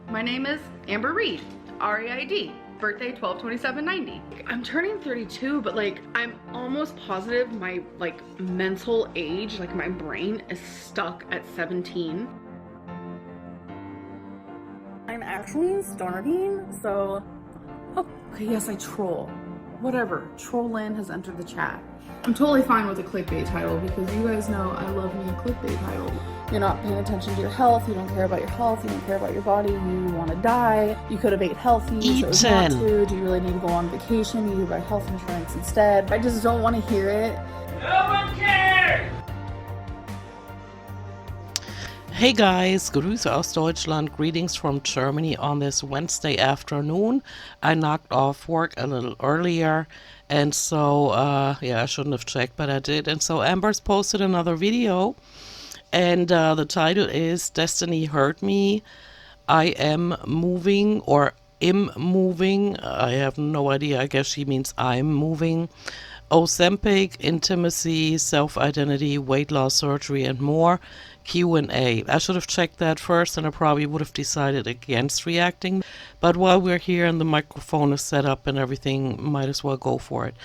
My name is Amber Reed, R-E-I-D, birthday 12/27/90. I'm turning 32, but like I'm almost positive my like mental age, like my brain is stuck at 17. I'm actually starving, so okay, yes, I troll. Whatever, Trollin has entered the chat. I'm totally fine with a clickbait title because you guys know I love me a clickbait title. You're not paying attention to your health, you don't care about your health, you don't care about your body, you want to die, you could have ate healthy, you chose not to, do you really need to go on vacation, you need to buy health insurance instead. I just don't want to hear it. No one cares! Hey guys, Grüße aus Deutschland, greetings from Germany on this Wednesday afternoon. I knocked off work a little earlier, and so, yeah, I shouldn't have checked, but I did. And so Amber's posted another video, and the title is Destiny Hurt Me, I Am Moving, or Im Moving. I have no idea, I guess she means I'm moving. Ozempic, intimacy, self-identity, weight loss surgery, and more. Q&A. I should have checked that first, and I probably would have decided against reacting. But while we're here and the microphone is set up and everything, might as well go for it.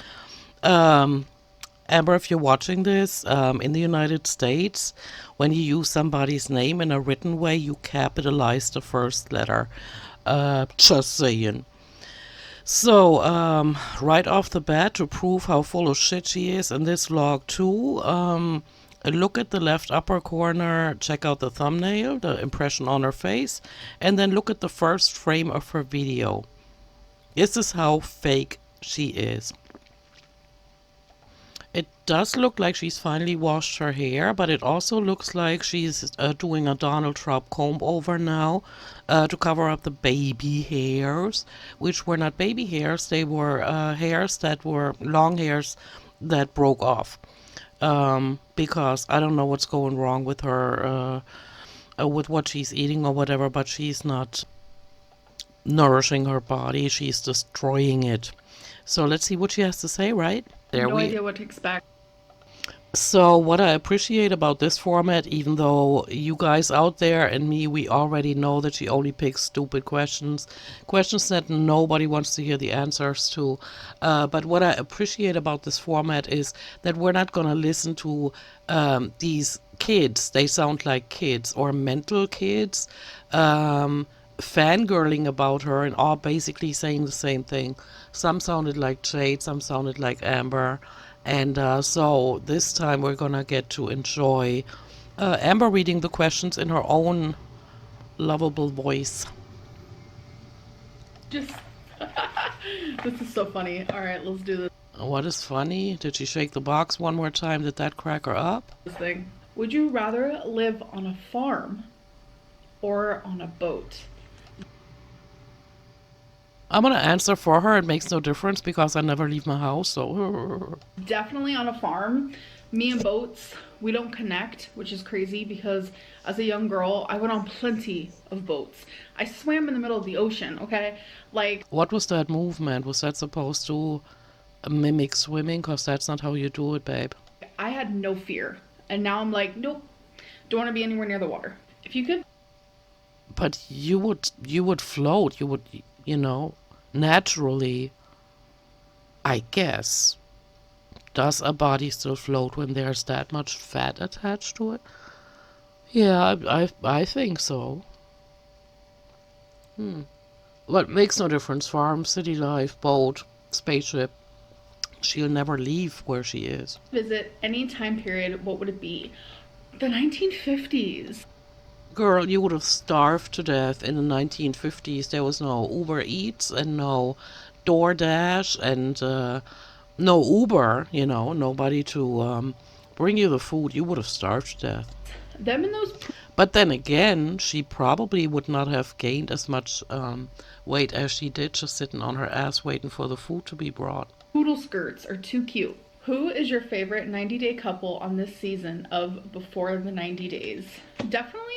Amber, if you're watching this, in the United States, when you use somebody's name in a written way, you capitalize the first letter. Just saying. So, right off the bat, to prove how full of shit she is in this vlog too, look at the left upper corner, check out the thumbnail, the impression on her face, and then look at the first frame of her video. This is how fake she is. It does look like she's finally washed her hair, but it also looks like she's doing a Donald Trump comb over now to cover up the baby hairs, which were not baby hairs, they were hairs that were long hairs that broke off. Because I don't know what's going wrong with her, with what she's eating or whatever, but she's not nourishing her body, she's destroying it. So let's see what she has to say, right? No idea what to expect. So what I appreciate about this format, even though you guys out there and me, we already know that she only picks stupid questions that nobody wants to hear the answers to. But what I appreciate about this format is that we're not going to listen to these kids. They sound like kids or mental kids fangirling about her and all basically saying the same thing. Some sounded like Jade, some sounded like Amber. And so this time we're gonna get to enjoy Amber reading the questions in her own lovable voice. Just, this is so funny. All right, let's do What is funny? Did she shake the box one more time? Did that crack her up? this thing. Would you rather live on a farm or on a boat? I'm gonna answer for her. It makes no difference because I never leave my house, so Definitely on a farm. Me and boats, we don't connect, which is crazy because as a young girl, I went on plenty of boats. I swam in the middle of the ocean, okay? Like, what was that movement? Was that supposed to mimic swimming? Because that's not how you do it, babe. I had no fear. And now I'm like, nope, don't want to be anywhere near the water. If you could. But you would float. You would, you know, naturally, I guess. Does a body still float when there's that much fat attached to it? Yeah, I think so. But makes no difference. Farm, city life, boat, spaceship. She'll never leave where she is. Visit any time period, what would it be? The 1950s. Girl, you would have starved to death in the 1950s. There was no Uber Eats and no DoorDash and no Uber, you know, nobody to bring you the food. You would have starved to death. Them and those But then again, she probably would not have gained as much weight as she did just sitting on her ass waiting for the food to be brought. poodle skirts are too cute. Who is your favorite 90-day couple on this season of Before the 90 Days? Definitely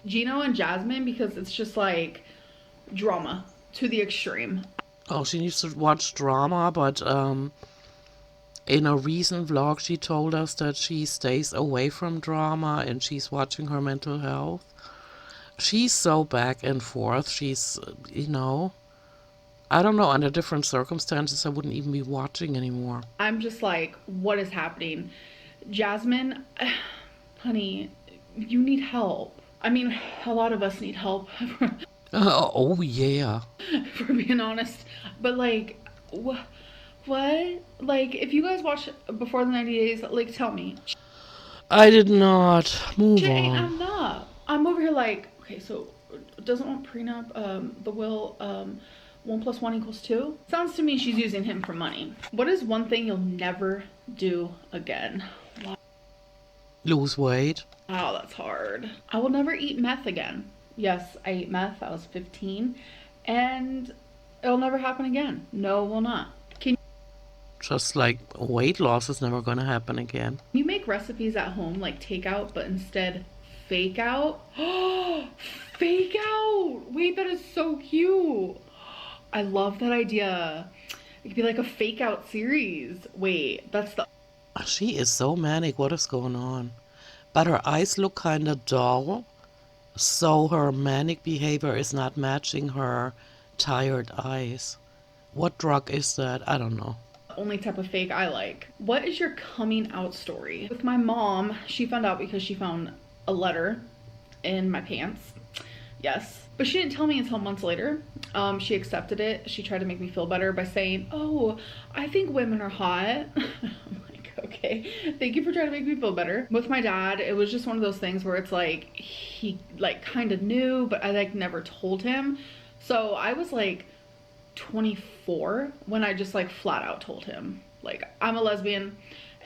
Gino and Jasmine because it's just like drama to the extreme. Oh, she needs to watch drama, but in a recent vlog she told us that she stays away from drama and she's watching her mental health. She's so back and forth. She's, I don't know, under different circumstances, I wouldn't even be watching anymore. I'm just like, what is happening? Jasmine, honey, you need help. I mean, a lot of us need help, Oh, yeah. for being honest. But like, what? Like, if you guys watch before the 90 days, like, tell me. I did not. Move Shit ain't on. enough. I'm over here like, okay, so doesn't want prenup, the will, 1 + 1 = 2? Sounds to me she's using him for money. What is one thing you'll never do again? Lose weight. Wow, that's hard. I will never eat meth again. Yes, I ate meth. I was 15, and it'll never happen again. No, it will not. Can Just like weight loss is never gonna happen again. you make recipes at home like takeout, but instead fake out? Oh, fake out! Wait, that is so cute. I love that idea. It could be like a fake out series. Wait, that's the She is so manic. What is going on? But her eyes look kind of dull, so her manic behavior is not matching her tired eyes. What drug is that? I don't know. only type of fake I like. What is your coming out story? With my mom, she found out because she found a letter in my pants. Yes. But she didn't tell me until months later. She accepted it. She tried to make me feel better by saying, "Oh, I think women are hot." I'm like, okay, thank you for trying to make me feel better. With my dad, it was just one of those things where it's like, he like kind of knew, but I like never told him. So I was like 24 when I just like flat out told him, like, I'm a lesbian.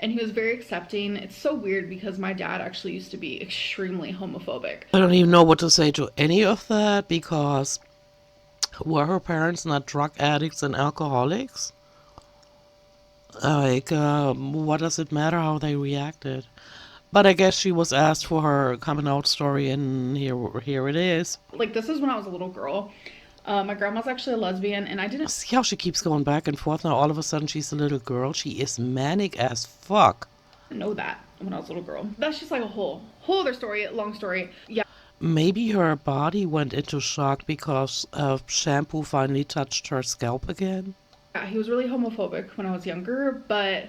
And he was very accepting. It's so weird because my dad actually used to be extremely homophobic. I don't even know what to say to any of that because were her parents not drug addicts and alcoholics? Like, what does it matter how they reacted? But I guess she was asked for her coming out story, and here it is. Like, this is when I was a little girl. My grandma's actually a lesbian, and I didn't See how she keeps going back and forth now? All of a sudden, she's a little girl. She is manic as fuck. know that when I was a little girl. That's just like a whole other story, long story. Yeah, Maybe her body went into shock because shampoo finally touched her scalp again. he was really homophobic when I was younger, but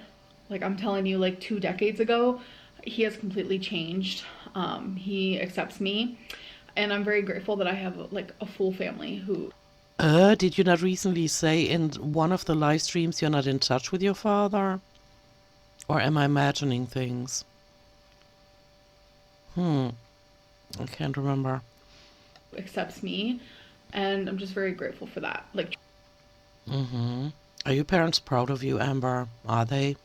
like I'm telling you, like 2 decades ago, he has completely changed. He accepts me, and I'm very grateful that I have like a full family who Did you not recently say in one of the live streams you're not in touch with your father? Or am I imagining things? I can't remember. accepts me, and I'm just very grateful for that. Like, Are your parents proud of you, Amber? Are they?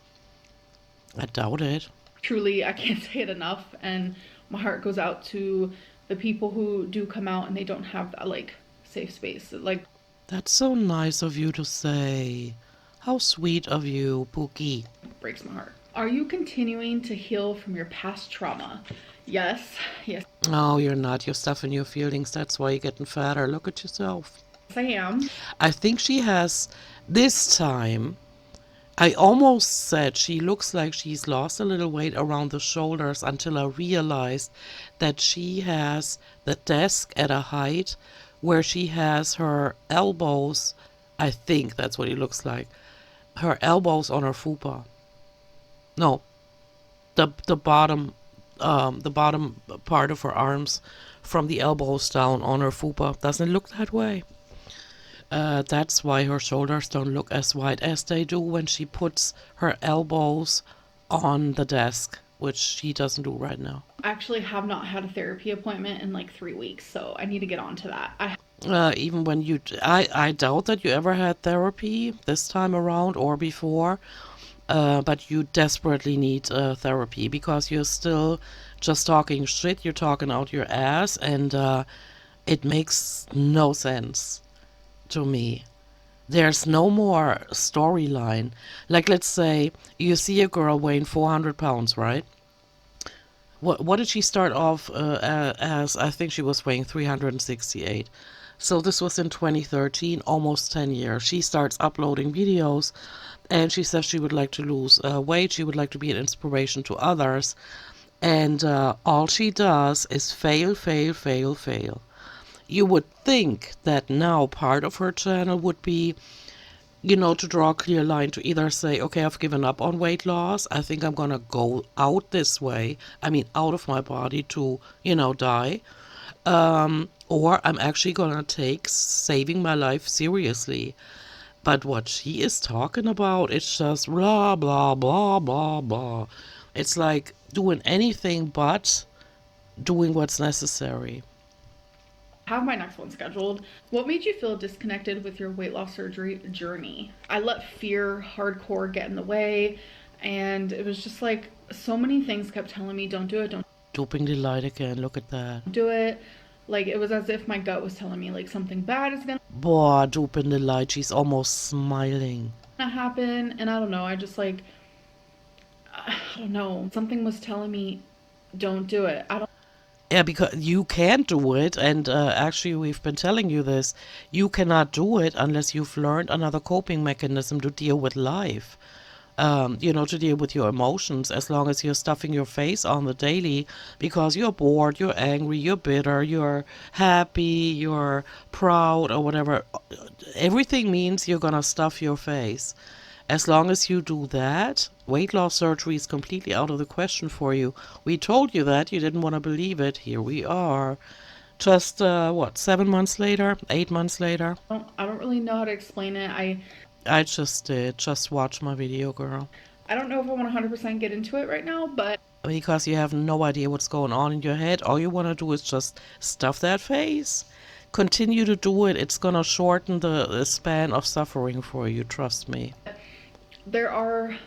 I doubt it. truly, I can't say it enough, and my heart goes out to the people who do come out and they don't have that like safe space. It, like, That's so nice of you to say. How sweet of you, Pookie. breaks my heart. Are you continuing to heal from your past trauma? Yes, yes, Oh, you're not. You're stuffing your feelings. That's why you're getting fatter. Look at yourself. I am. I think she has, this time, I almost said she looks like she's lost a little weight around the shoulders until I realized that she has the desk at a height where she has her elbows, I think that's what it looks like, her elbows on her fupa. No, the bottom part of her arms from the elbows down on her fupa. Doesn't it look that way? That's why her shoulders don't look as wide as they do when she puts her elbows on the desk, which she doesn't do right now. I actually have not had a therapy appointment in like 3 weeks, so I need to get on to that. Even when I doubt that you ever had therapy this time around or before, but you desperately need therapy because you're still just talking shit, you're talking out your ass, and it makes no sense to me. There's no more storyline. Like, let's say you see a girl weighing 400 pounds, right? What did she start off as? I think she was weighing 368. So this was in 2013, almost 10 years. She starts uploading videos and she says she would like to lose weight. She would like to be an inspiration to others. And all she does is fail, fail, fail, fail. You would think that now part of her channel would be, to draw a clear line to either say, okay, I've given up on weight loss. I think I'm going to go out this way. I mean, out of my body to, die. Or I'm actually going to take saving my life seriously. But what she is talking about, it's just blah, blah, blah, blah, blah. It's like doing anything but doing what's necessary. Have my next one scheduled. What made you feel disconnected with your weight loss surgery journey? I let fear hardcore get in the way, and it was just like so many things kept telling me, don't do it, don't Doping the light again, look at that. do it. Like it was as if my gut was telling me like something bad is gonna Boah, doping the light, she's almost smiling. happen, and I don't know. I just like I don't know. Something was telling me, don't do it. I don't. Yeah, because you can't do it, and actually we've been telling you this. You cannot do it unless you've learned another coping mechanism to deal with life. To deal with your emotions, as long as you're stuffing your face on the daily because you're bored, you're angry, you're bitter, you're happy, you're proud, or whatever. Everything means you're gonna stuff your face. As long as you do that, weight loss surgery is completely out of the question for you. We told you that, you didn't want to believe it. Here we are. Just, 7 months later, 8 months later? I don't really know how to explain it. I just did. Just watch my video, girl. I don't know if I want to 100% get into it right now, but Because you have no idea what's going on in your head. All you want to do is just stuff that face. Continue to do it. It's going to shorten the span of suffering for you. Trust me. there are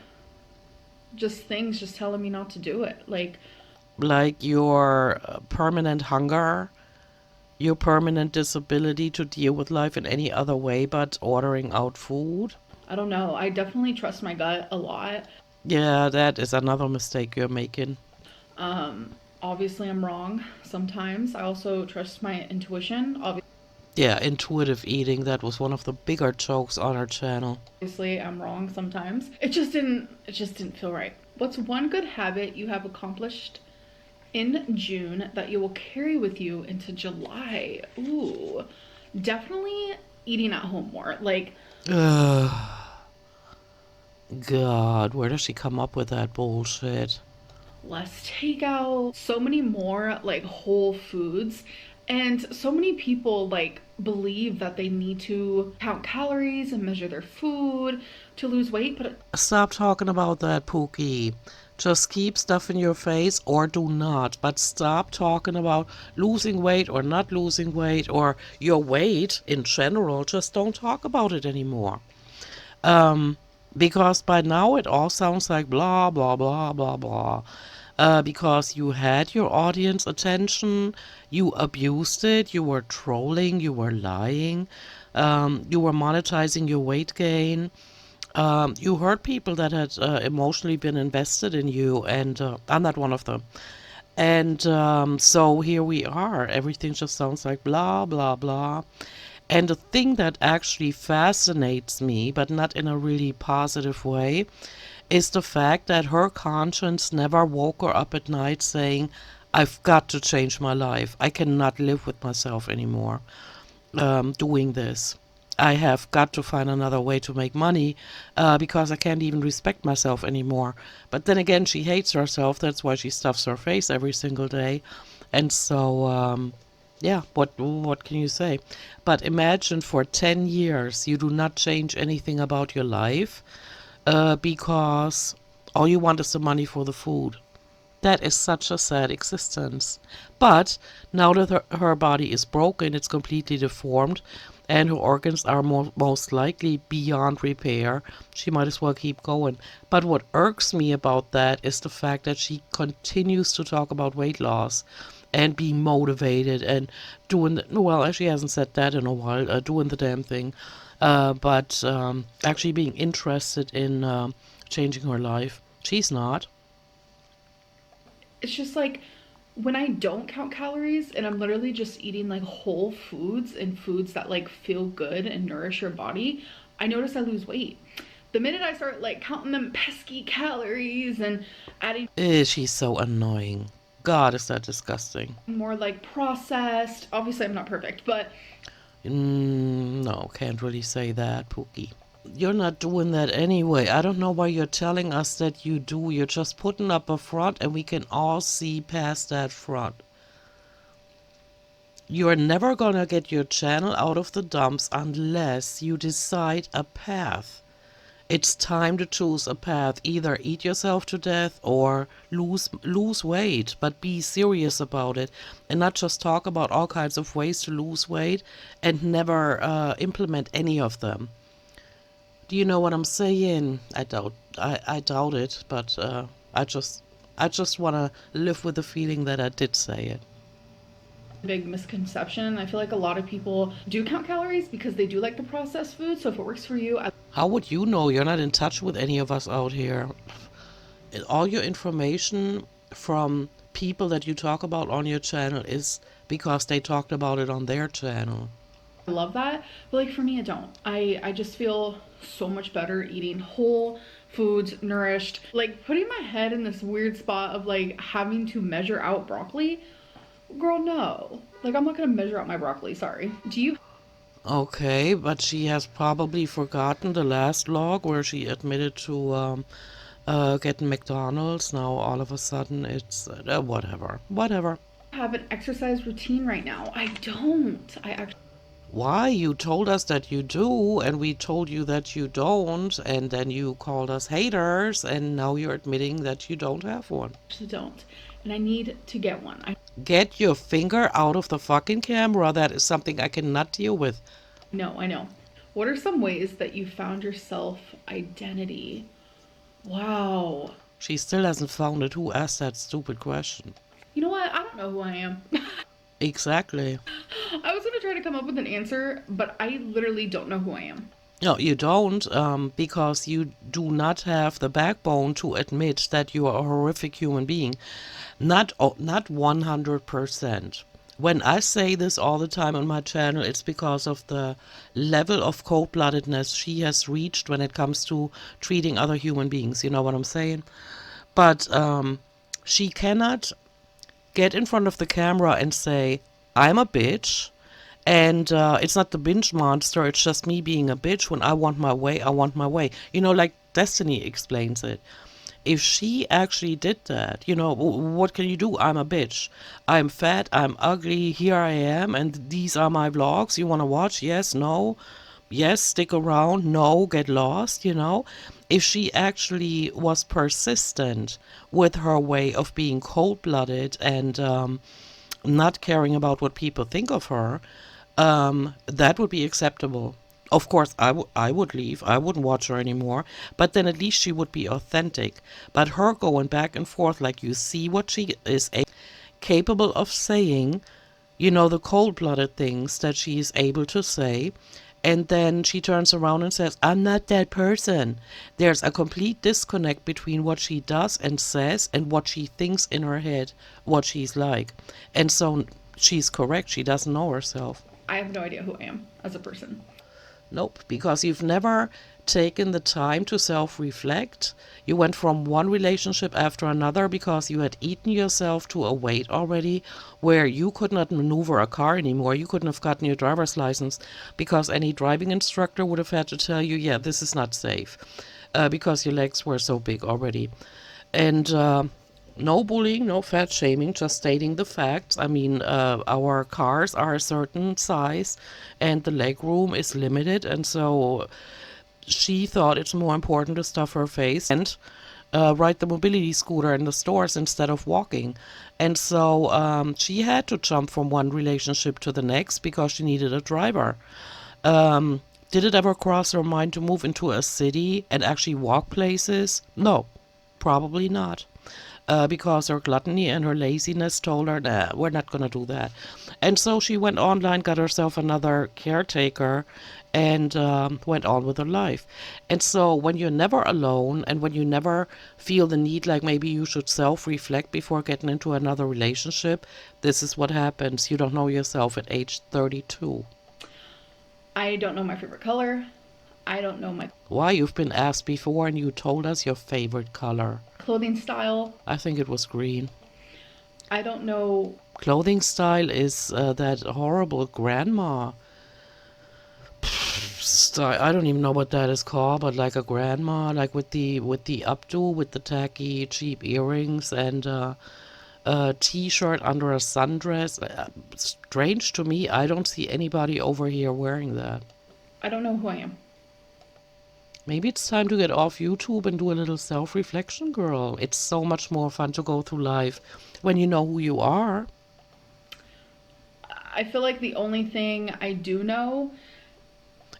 just things just telling me not to do it. Like your permanent hunger, your permanent disability to deal with life in any other way but ordering out food. I don't know. I definitely trust my gut a lot. Yeah, that is another mistake you're making. Obviously, I'm wrong sometimes. I also trust my intuition. Yeah, intuitive eating, that was one of the bigger jokes on our channel. Obviously, I'm wrong sometimes. It just didn't feel right. What's one good habit you have accomplished in June that you will carry with you into July? Ooh, definitely eating at home more. Ugh, God, where does she come up with that bullshit? Less takeout, so many more like whole foods. And so many people like believe that they need to count calories and measure their food to lose weight, but Stop talking about that, Pookie. Just keep stuff in your face or do not. But stop talking about losing weight or not losing weight or your weight in general. Just don't talk about it anymore. Because by now it all sounds like blah, blah, blah, blah, blah. Because you had your audience attention, you abused it, you were trolling, you were lying, you were monetizing your weight gain. You hurt people that had emotionally been invested in you, and I'm not one of them. And so here we are. Everything just sounds like blah, blah, blah. And the thing that actually fascinates me, but not in a really positive way, is the fact that her conscience never woke her up at night saying, I've got to change my life. I cannot live with myself anymore doing this. I have got to find another way to make money because I can't even respect myself anymore. But then again, she hates herself. That's why she stuffs her face every single day. And so, yeah, what can you say? But imagine for 10 years you do not change anything about your life because all you want is the money for the food. That is such a sad existence. But now that her body is broken, it's completely deformed, and her organs are most likely beyond repair, she might as well keep going. But what irks me about that is the fact that she continues to talk about weight loss and being motivated and doing, well, she hasn't said that in a while, doing the damn thing, but actually being interested in changing her life. She's not. it's just like when I don't count calories and I'm literally just eating like whole foods and foods that like feel good and nourish your body, I notice I lose weight. The minute I start like counting them pesky calories and adding She's so annoying. God, is that disgusting. more like processed. Obviously, I'm not perfect, but No, can't really say that, Pookie. You're not doing that anyway. I don't know why you're telling us that you do. You're just putting up a front and we can all see past that front. You're never gonna get your channel out of the dumps unless you decide a path. It's time to choose a path. Either eat yourself to death or lose weight, but be serious about it and not just talk about all kinds of ways to lose weight and never implement any of them. Do you know what I'm saying? I doubt it, but I just I just want to live with the feeling that I did say it. big misconception. I feel like a lot of people do count calories because they do like the processed food. So if it works for you, How would you know? You're not in touch with any of us out here. All your information from people that you talk about on your channel is because they talked about it on their channel. I love that. But like for me, I don't. I just feel so much better eating whole foods, nourished. Like putting my head in this weird spot of like having to measure out broccoli. Girl, no. Like I'm not gonna measure out my broccoli, sorry. Do you Okay, but she has probably forgotten the last log where she admitted to getting McDonald's. Now all of a sudden it's whatever. Whatever. have an exercise routine right now? I don't. I actually Why? You told us that you do, and we told you that you don't, and then you called us haters, and now you're admitting that you don't have one. don't. And I need to get one. I Get your finger out of the fucking camera. That is something I cannot deal with. know, I know. What are some ways that you found your self identity? Wow. She still hasn't found it. Who asked that stupid question? You know what? I don't know who I am. Exactly. I was gonna try to come up with an answer, but I literally don't know who I am. No, you don't, because you do not have the backbone to admit that you are a horrific human being. Not 100%. When I say this all the time on my channel, it's because of the level of cold-bloodedness she has reached when it comes to treating other human beings. You know what I'm saying? But she cannot get in front of the camera and say, I'm a bitch. And it's not the binge monster, it's just me being a bitch. When I want my way, I want my way. You know, like Destiny explains it. If she actually did that, you know, what can you do? I'm a bitch. I'm fat, I'm ugly, here I am, and these are my vlogs. You want to watch? Yes, no. Yes, stick around. No, get lost, you know. If she actually was persistent with her way of being cold-blooded and not caring about what people think of her, that would be acceptable. Of course, I would leave. I wouldn't watch her anymore. But then at least she would be authentic. But her going back and forth, like you see what she is capable of saying, you know, the cold-blooded things that she is able to say. And then she turns around and says, I'm not that person. There's a complete disconnect between what she does and says and what she thinks in her head, what she's like. And so she's correct. She doesn't know herself. I have no idea who I am as a person. Nope, because you've never taken the time to self-reflect. You went from one relationship after another because you had eaten yourself to a weight already where you could not maneuver a car anymore. You couldn't have gotten your driver's license because any driving instructor would have had to tell you, yeah, this is not safe, because your legs were so big already. And no bullying, no fat shaming, just stating the facts. I mean, our cars are a certain size and the leg room is limited. And so she thought it's more important to stuff her face and ride the mobility scooter in the stores instead of walking. And so she had to jump from one relationship to the next because she needed a driver. Did it ever cross her mind to move into a city and actually walk places? No, probably not. Because her gluttony and her laziness told her, nah, we're not going to do that. And so she went online, got herself another caretaker, and went on with her life. And so when you're never alone and when you never feel the need, like maybe you should self-reflect before getting into another relationship, this is what happens. You don't know yourself at age 32. I don't know my favorite color. I don't know my Why? You've been asked before and you told us your favorite color. clothing style. I think it was green. I don't know. Clothing style is that horrible grandma style. I don't even know what that is called, but like a grandma, like with the updo, with the tacky cheap earrings and a t-shirt under a sundress. Strange to me. I don't see anybody over here wearing that. I don't know who I am. Maybe it's time to get off YouTube and do a little self-reflection, girl. It's so much more fun to go through life when you know who you are. I feel like the only thing I do know.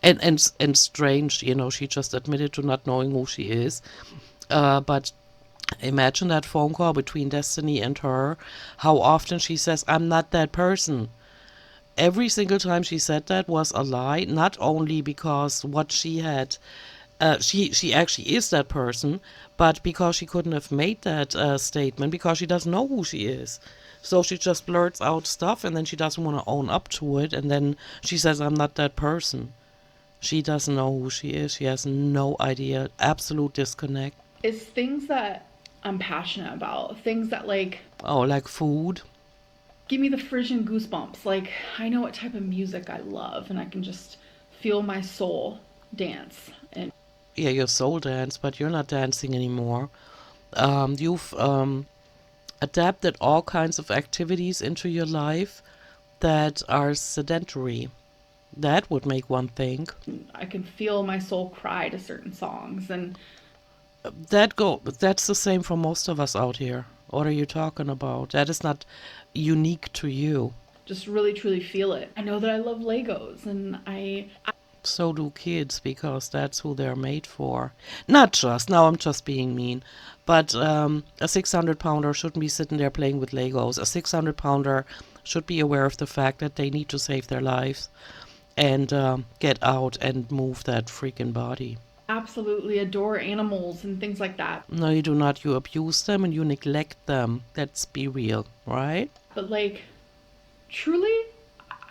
And strange, she just admitted to not knowing who she is. But imagine that phone call between Destiny and her. How often she says, "I'm not that person." Every single time she said that was a lie, not only because what she had, she actually is that person, but because she couldn't have made that statement because she doesn't know who she is. So she just blurts out stuff and then she doesn't want to own up to it, and then she says, "I'm not that person." She doesn't know who she is. She has no idea. Absolute disconnect. It's things that I'm passionate about. Things that like Oh, like food. give me the frisian goosebumps. Like I know what type of music I love and I can just feel my soul dance. And Yeah, your soul dance, but you're not dancing anymore. You've adapted all kinds of activities into your life that are sedentary. That would make one think. I can feel my soul cry to certain songs and That's the same for most of us out here. What are you talking about? That is not unique to you. just really truly feel it. I know that I love Legos and I So do kids, because that's who they're made for. Not just, now I'm just being mean, but a 600-pounder shouldn't be sitting there playing with Legos. A 600-pounder should be aware of the fact that they need to save their lives and get out and move that freaking body. absolutely adore animals and things like that. No, you do not. You abuse them and you neglect them. Let's be real, right? But like truly,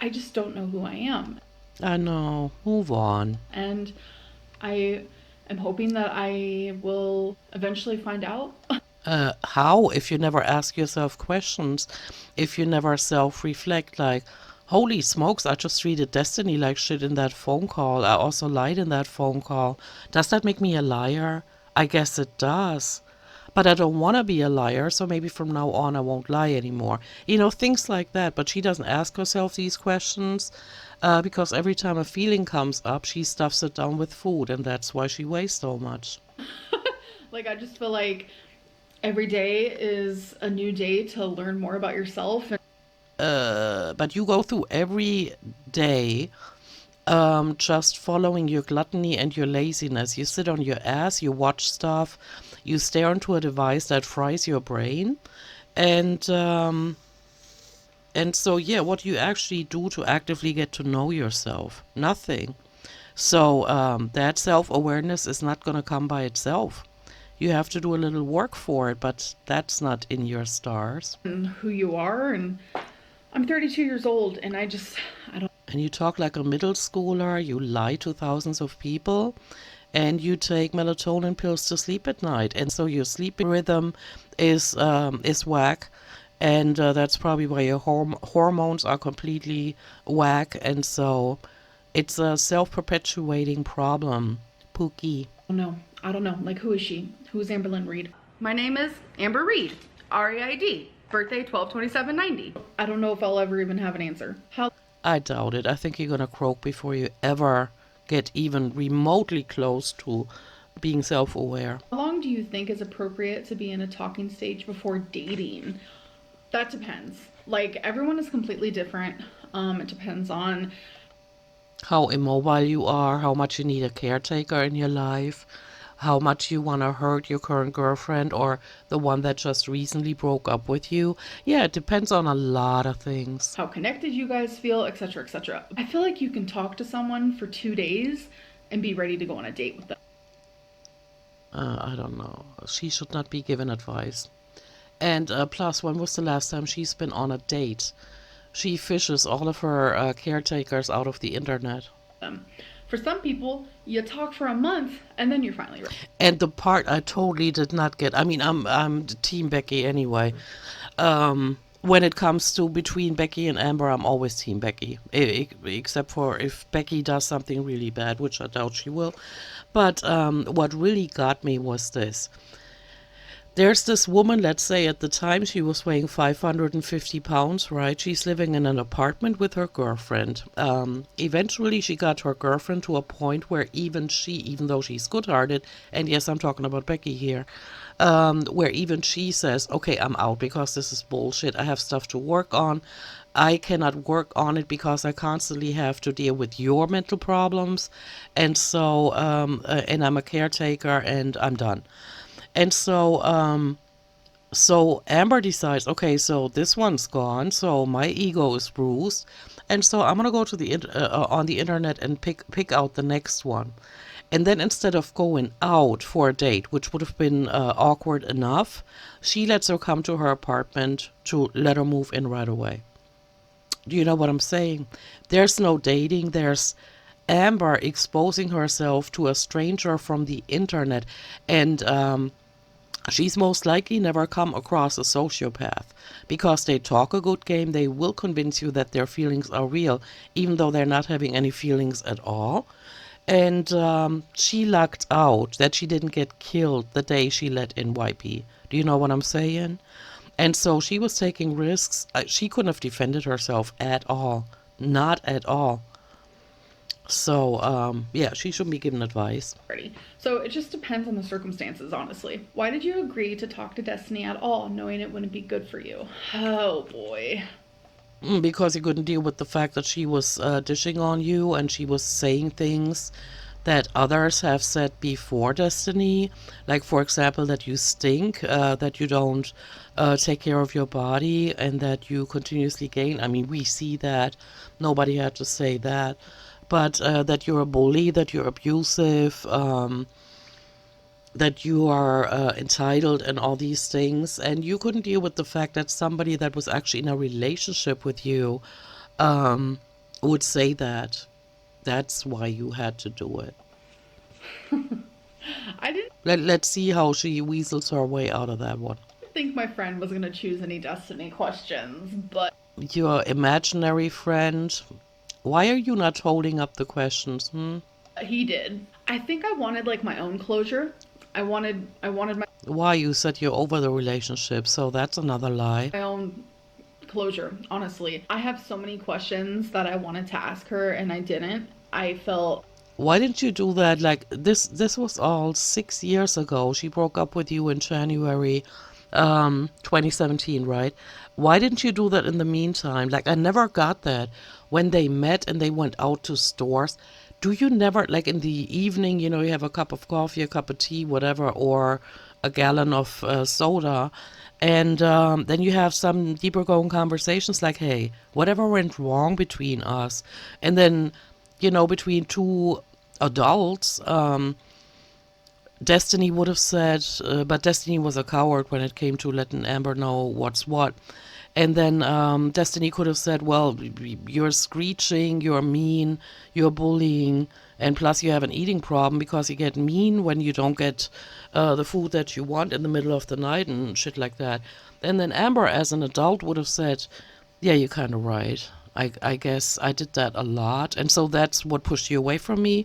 I just don't know who I am. I know. Move on. And I am hoping that I will eventually find out. How? If you never ask yourself questions, if you never self-reflect, like, holy smokes, I just treated Destiny like shit in that phone call. I also lied in that phone call. Does that make me a liar? I guess it does. But I don't want to be a liar, so maybe from now on I won't lie anymore. Things like that. But she doesn't ask herself these questions because every time a feeling comes up, she stuffs it down with food, and that's why she weighs so much. Like I just feel like every day is a new day to learn more about yourself. And But you go through every day just following your gluttony and your laziness. You sit on your ass, you watch stuff, you stare into a device that fries your brain, and so yeah, what do you actually do to actively get to know yourself? Nothing. So that self-awareness is not going to come by itself. You have to do a little work for it, but that's not in your stars. who you are. And I'm 32 years old and I don't. And you talk like a middle schooler, you lie to thousands of people, and you take melatonin pills to sleep at night. And so your sleep rhythm is whack. And that's probably why your hormones are completely whack. And so it's a self-perpetuating problem. Pookie. No, I don't know. Like, who is she? Who's Amberlynn Reed? My name is Amber Reed, REID. Birthday 12/27/90. I don't know if I'll ever even have an answer. How I doubt it. I think you're gonna croak before you ever get even remotely close to being self-aware. long do you think is appropriate to be in a talking stage before dating? That depends. Like, everyone is completely different. It depends on How immobile you are, how much you need a caretaker in your life, how much you want to hurt your current girlfriend or the one that just recently broke up with you. Yeah, it depends on a lot of things. how connected you guys feel, etc., etc. I feel like you can talk to someone for 2 days and be ready to go on a date with them. I don't know. She should not be given advice. And plus, when was the last time she's been on a date? She fishes all of her caretakers out of the internet. For some people, you talk for a month and then you're finally ready. And the part I totally did not get, I mean, I'm team Becky anyway. when it comes to between Becky and Amber, I'm always team Becky, except for if Becky does something really bad, which I doubt she will. But what really got me was this. There's this woman, let's say at the time she was weighing 550 pounds, right? She's living in an apartment with her girlfriend. Eventually, she got her girlfriend to a point where even she, even though she's good hearted, and yes, I'm talking about Becky here, where even she says, okay, I'm out because this is bullshit. I have stuff to work on. I cannot work on it because I constantly have to deal with your mental problems. And so, and I'm a caretaker and I'm done. And so Amber decides, okay, so this one's gone, so my ego is bruised, and so I'm gonna go to on the internet and pick out the next one. And then instead of going out for a date, which would have been awkward enough, she lets her come to her apartment to let her move in right away. Do you know what I'm saying? There's no dating. There's Amber exposing herself to a stranger from the internet, and she's most likely never come across a sociopath because they talk a good game. They will convince you that their feelings are real, even though they're not having any feelings at all. And she lucked out that she didn't get killed the day she let in YP. Do you know what I'm saying? And so she was taking risks. She couldn't have defended herself at all. Not at all. So, yeah, she shouldn't be given advice. So it just depends on the circumstances, honestly. Why did you agree to talk to Destiny at all, knowing it wouldn't be good for you? Oh boy. Because he couldn't deal with the fact that she was dishing on you and she was saying things that others have said before Destiny. Like, for example, that you stink, that you don't take care of your body, and that you continuously gain. I mean, we see that. Nobody had to say that. But that you're a bully, that you're abusive, that you are entitled and all these things. And you couldn't deal with the fact that somebody that was actually in a relationship with you would say that. That's why you had to do it. I didn't Let's see how she weasels her way out of that one. think my friend was gonna choose any Destiny questions, but Your imaginary friend. Why are you not holding up the questions? he did. I think I wanted like my own closure. I wanted Why? You said you're over the relationship, so that's another lie. my own closure, honestly. I have so many questions that I wanted to ask her and I didn't. I felt Why didn't you do that? Like this was all 6 years ago. She broke up with you in January 2017, right? Why didn't you do that in the meantime? Like I never got that. When they met and they went out to stores, do you never, like in the evening, you have a cup of coffee, a cup of tea, whatever, or a gallon of soda, and then you have some deeper going conversations like, hey, whatever went wrong between us, and then between two adults, Destiny would have said, but Destiny was a coward when it came to letting Amber know what's what. And then Destiny could have said, well, you're screeching, you're mean, you're bullying, and plus you have an eating problem because you get mean when you don't get the food that you want in the middle of the night and shit like that. And then Amber, as an adult, would have said, yeah, you're kind of right. I guess I did that a lot. And so that's what pushed you away from me.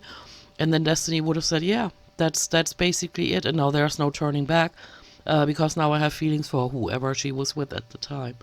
And then Destiny would have said, yeah, that's basically it. And now there's no turning back because now I have feelings for whoever she was with at the time.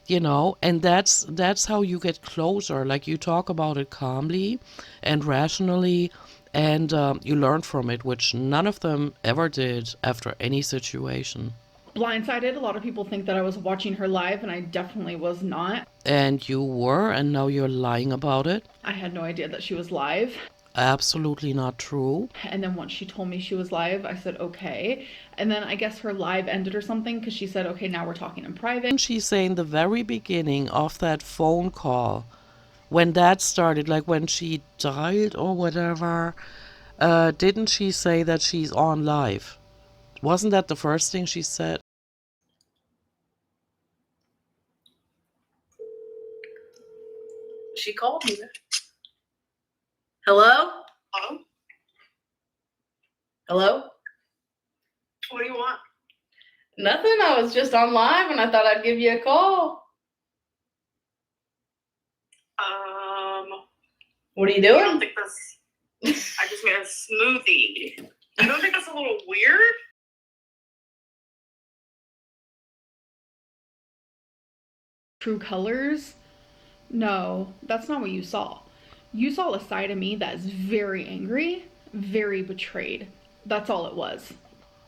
And that's how you get closer. Like you talk about it calmly and rationally, and you learn from it, which none of them ever did after any situation. blindsided. A lot of people think that I was watching her live and I definitely was not. And you were, and now you're lying about it. I had no idea that she was live. Absolutely not true. And then once she told me she was live, I said, okay. And then I guess her live ended or something because she said, okay, now we're talking in private. And she's saying the very beginning of that phone call, when that started, like when she died or whatever, didn't she say that she's on live? Wasn't that the first thing she said? She called me. Hello? Hello? Hello? What do you want? Nothing. I was just on live and I thought I'd give you a call. What are you You don't doing? think that's... I just made a smoothie. You don't think that's a little weird? True colors? No, that's not what you saw. You saw a side of me that is very angry, very betrayed. That's all it was.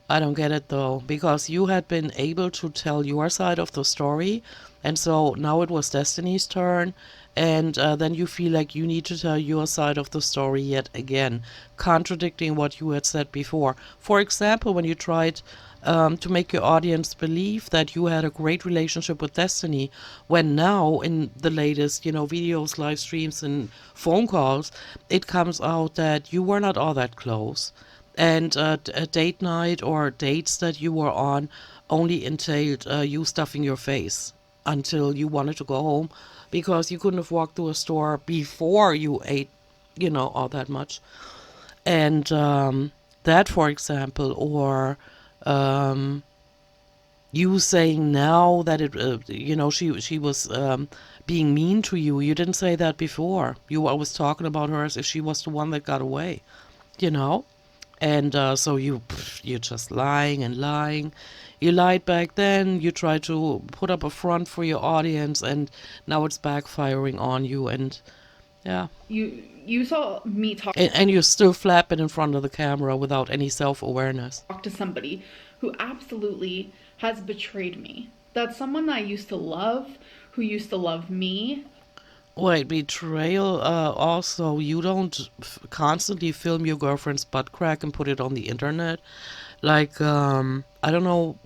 I don't get it though, because you had been able to tell your side of the story, and so now it was Destiny's turn, and then you feel like you need to tell your side of the story yet again, contradicting what you had said before. For example, when you tried to make your audience believe that you had a great relationship with Destiny, when now in the latest, videos, live streams, and phone calls, it comes out that you were not all that close and a date night or dates that you were on only entailed you stuffing your face until you wanted to go home because you couldn't have walked through a store before you ate, all that much. And that, for example, or you saying now that she was being mean to you. You didn't say that before. You were always talking about her as if she was the one that got away, you know? And so you're just lying and lying. You lied back then. You tried to put up a front for your audience, and now it's backfiring on you. And yeah, You saw me talk and you're still flapping in front of the camera without any self-awareness. to somebody who absolutely has betrayed me. That's someone that I used to love, who used to love me. Wait, betrayal. Also, you don't constantly film your girlfriend's butt crack and put it on the internet. Like, I don't know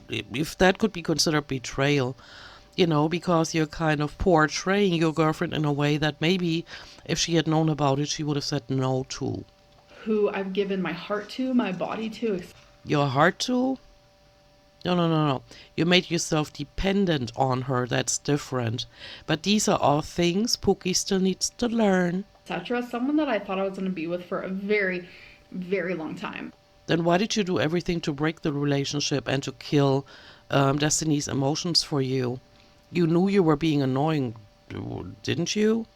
if that could be considered betrayal, because you're kind of portraying your girlfriend in a way that maybe if she had known about it, she would have said no to. Who I've given my heart to, my body to. Your heart to? No, no, no, no. You made yourself dependent on her. That's different. But these are all things Pookie still needs to learn. Etc. Someone that I thought I was going to be with for a very, very long time. Then why did you do everything to break the relationship and to kill Destiny's emotions for you? You knew you were being annoying, didn't you?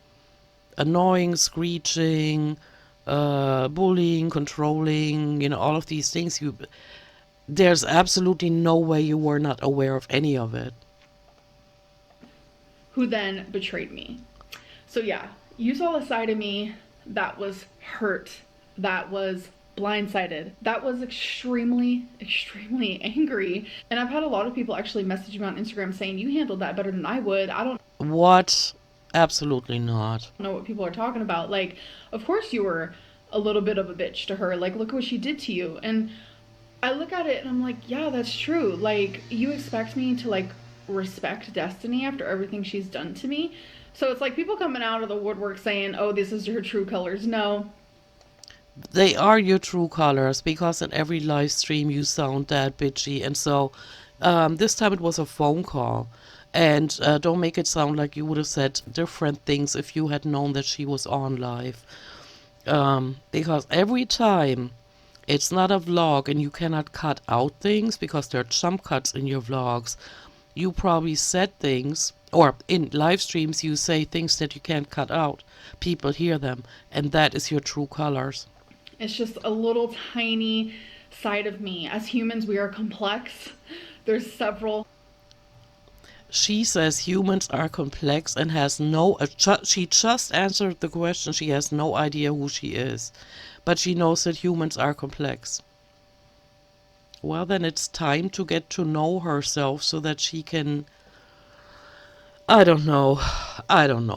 Annoying, screeching, bullying, controlling, all of these things. There's absolutely no way you were not aware of any of it. Who then betrayed me. So yeah, you saw a side of me that was hurt, that was blindsided, that was extremely, extremely angry. And I've had a lot of people actually message me on Instagram saying, you handled that better than I would. I don't What? Absolutely not. know what people are talking about. Like, of course you were a little bit of a bitch to her. Like, look what she did to you. And I look at it and I'm like, yeah, that's true. Like, you expect me to, like, respect Destiny after everything she's done to me? So it's like people coming out of the woodwork saying, oh, this is her true colors. No. They are your true colors because in every live stream you sound that bitchy. And so this time it was a phone call. And don't make it sound like you would have said different things if you had known that she was on live. Because every time it's not a vlog and you cannot cut out things because there are jump cuts in your vlogs. You probably said things, or in live streams you say things that you can't cut out. People hear them, and that is your true colors. It's just a little tiny side of me. As humans, we are complex. There's several. She says humans are complex and has she just answered the question. She has no idea who she is. But she knows that humans are complex. Well, then it's time to get to know herself so that she can, I don't know,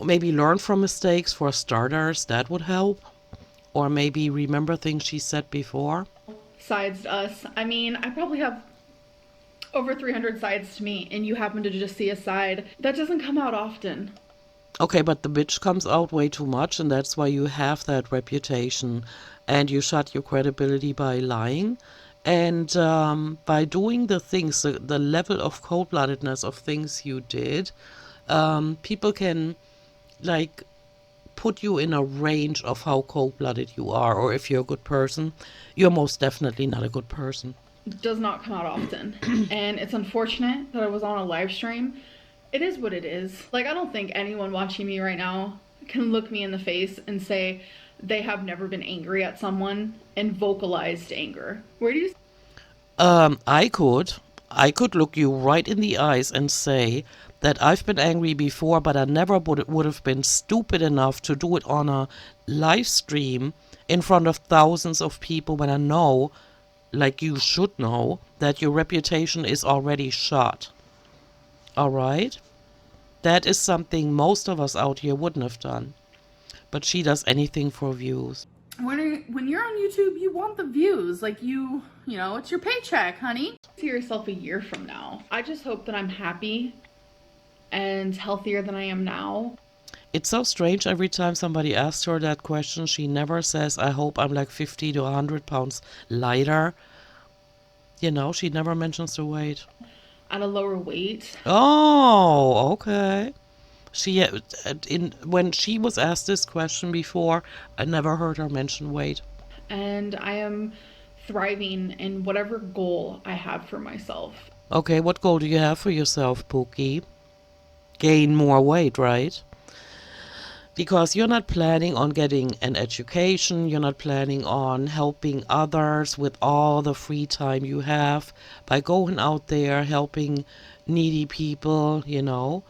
maybe learn from mistakes for starters. That would help. Or maybe remember things she said before. Sides to us. I mean, I probably have over 300 sides to me, and you happen to just see a side. That doesn't come out often. Okay, but the bitch comes out way too much, and that's why you have that reputation. And you shut your credibility by lying. And by doing the things, the level of cold-bloodedness of things you did, people can, like, put you in a range of how cold-blooded you are. Or if you're a good person, you're most definitely not a good person. It does not come out often. And it's unfortunate that I was on a live stream. It is what it is. Like, I don't think anyone watching me right now can look me in the face and say they have never been angry at someone and vocalized anger? Where do you I could look you right in the eyes and say that I've been angry before, but I never would have been stupid enough to do it on a live stream in front of thousands of people when I know, like you should know, that your reputation is already shot. Alright? That is something most of us out here wouldn't have done. But she does anything for views. when you're on YouTube, you want the views. Like you know, it's your paycheck, honey. See yourself a year from now. I just hope that I'm happy and healthier than I am now. It's so strange every time somebody asks her that question, she never says, I hope I'm like 50 to 100 pounds lighter. You know, she never mentions the weight. At a lower weight. Oh, okay. When she was asked this question before, I never heard her mention weight. And I am thriving in whatever goal I have for myself. Okay, what goal do you have for yourself, Pookie? Gain more weight, right? Because you're not planning on getting an education, you're not planning on helping others with all the free time you have by going out there helping needy people, you know.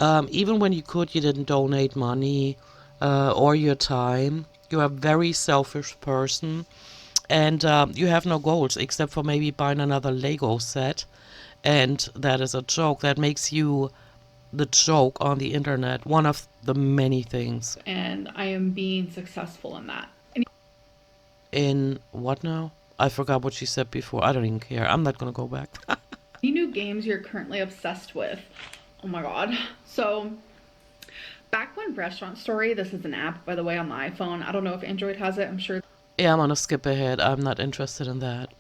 Even when you could, you didn't donate money or your time. You're a very selfish person, and you have no goals except for maybe buying another Lego set, and that is a joke. That makes you the joke on the internet, one of the many things. And I am being successful in that. In what now? I forgot what she said before. I don't even care. I'm not gonna go back. Any new games you're currently obsessed with? Oh my god. So back when Restaurant Story, this is an app by the way on the iPhone. I don't know if Android has it. I'm sure. Yeah, I'm gonna skip ahead. I'm not interested in that.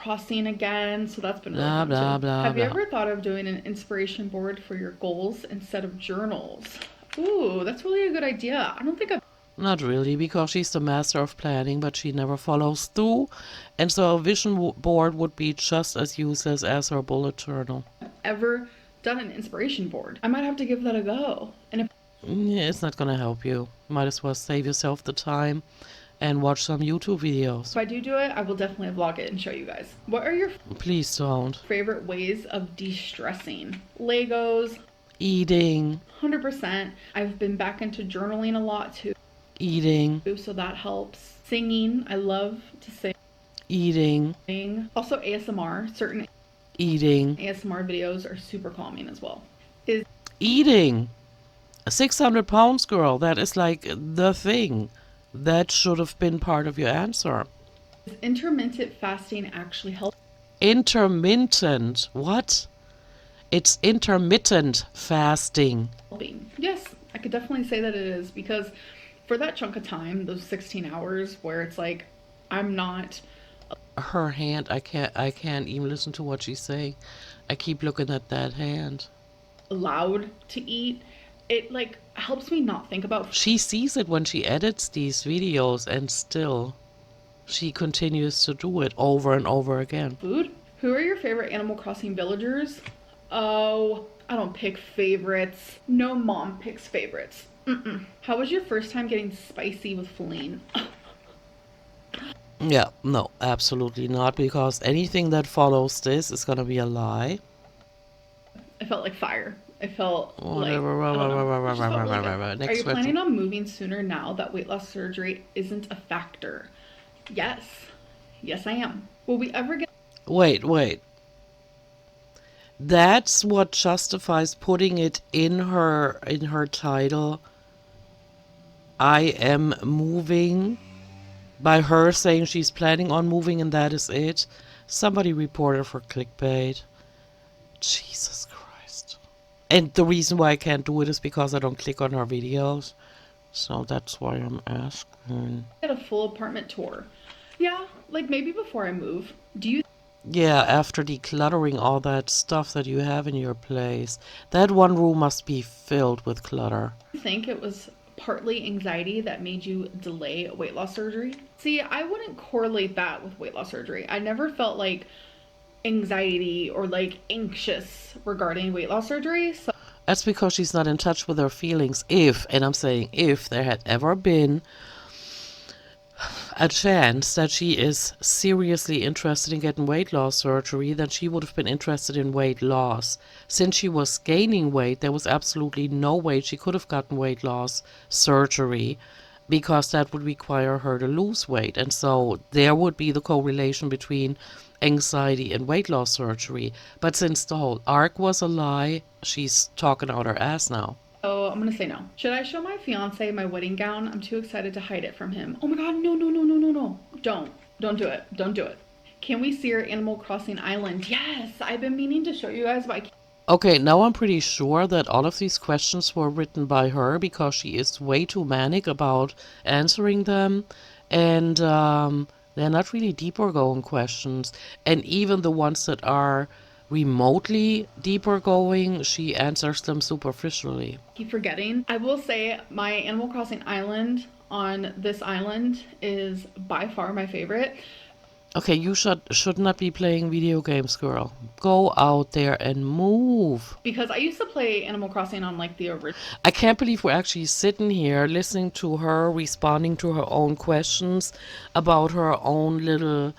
Crossing again, so that's been really Blah, fun blah, too. blah, Have you blah. ever thought of doing an inspiration board for your goals instead of journals? Ooh, that's really a good idea. I don't think I've Not really, because she's the master of planning, but she never follows through. And so a vision board would be just as useless as her bullet journal. ever done an inspiration board. I might have to give that a go. And if Yeah, it's not gonna help you. Might as well save yourself the time and watch some YouTube videos. I do it, I will definitely vlog it and show you guys. What are your Please don't. favorite ways of de-stressing? Legos, Eating, 100%. I've been back into journaling a lot too, eating, so that helps. Singing, I love to sing. eating, Also ASMR, certain eating, ASMR videos are super calming as well. eating. 600 pounds, girl. That is like the thing. That should have been part of your answer. Is intermittent fasting actually help? Intermittent. What? It's intermittent fasting. Helping? Yes, I could definitely say that it is, because for that chunk of time, those 16 hours where it's like I'm not Her hand, I can't even listen to what she's saying. I keep looking at that hand. allowed to eat, it like helps me not think about She sees it when she edits these videos, and still she continues to do it over and over again. food. Who are your favorite Animal Crossing villagers? Oh, I don't pick favorites. No mom picks favorites. How was your first time getting spicy with Feline? Yeah, no, absolutely not, because anything that follows this is gonna be a lie. I felt like fire. I felt Whatever, like, I don't know. It just felt really good. Are Next you question. planning on moving sooner now that weight loss surgery isn't a factor? Yes. Yes, I am. Will we ever get Wait. That's what justifies putting it in her title. I am moving, by her saying she's planning on moving, and that is it. Somebody reported for clickbait. Jesus Christ. And the reason why I can't do it is because I don't click on her videos. So that's why I'm asking. a full apartment tour? Yeah, like maybe before I move. Do you Yeah, after decluttering all that stuff that you have in your place. That one room must be filled with clutter. think it was partly anxiety that made you delay weight loss surgery? See, I wouldn't correlate that with weight loss surgery. I never felt like anxiety or like anxious regarding weight loss surgery. So That's because she's not in touch with her feelings. If, and I'm saying if, there had ever been a chance that she is seriously interested in getting weight loss surgery, then she would have been interested in weight loss. Since she was gaining weight, there was absolutely no way she could have gotten weight loss surgery because that would require her to lose weight. And so there would be the correlation between anxiety and weight loss surgery. But since the whole arc was a lie, she's talking out her ass now. Oh, I'm gonna say no. Should I show my fiance my wedding gown? I'm too excited to hide it from him. Oh my god, no. Don't do it. Don't do it. Can we see our Animal Crossing island? Yes, I've been meaning to show you guys, but I can't. Okay, now I'm pretty sure that all of these questions were written by her because she is way too manic about answering them. And they're not really deeper going questions. And even the ones that are remotely deeper going, she answers them superficially. Keep forgetting. I will say my Animal Crossing island on this island is by far my favorite. Okay, you should not be playing video games, girl. Go out there and move. Because I used to play Animal Crossing on like the original. I can't believe we're actually sitting here listening to her responding to her own questions about her own little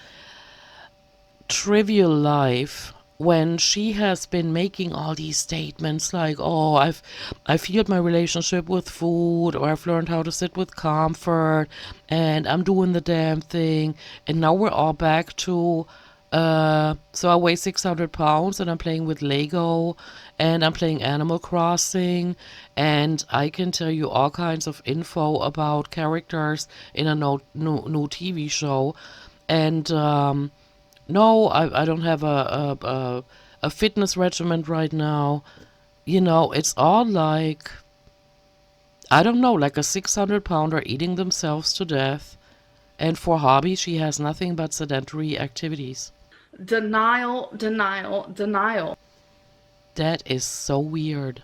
trivial life when she has been making all these statements like, oh, I've healed my relationship with food, or I've learned how to sit with comfort, and I'm doing the damn thing, and now we're all back to so I weigh 600 pounds and I'm playing with Lego and I'm playing Animal Crossing, and I can tell you all kinds of info about characters in a new TV show. And no, I don't have a fitness regimen right now. You know, it's all like, I don't know, like a 600-pounder eating themselves to death. And for hobbies, she has nothing but sedentary activities. Denial. That is so weird.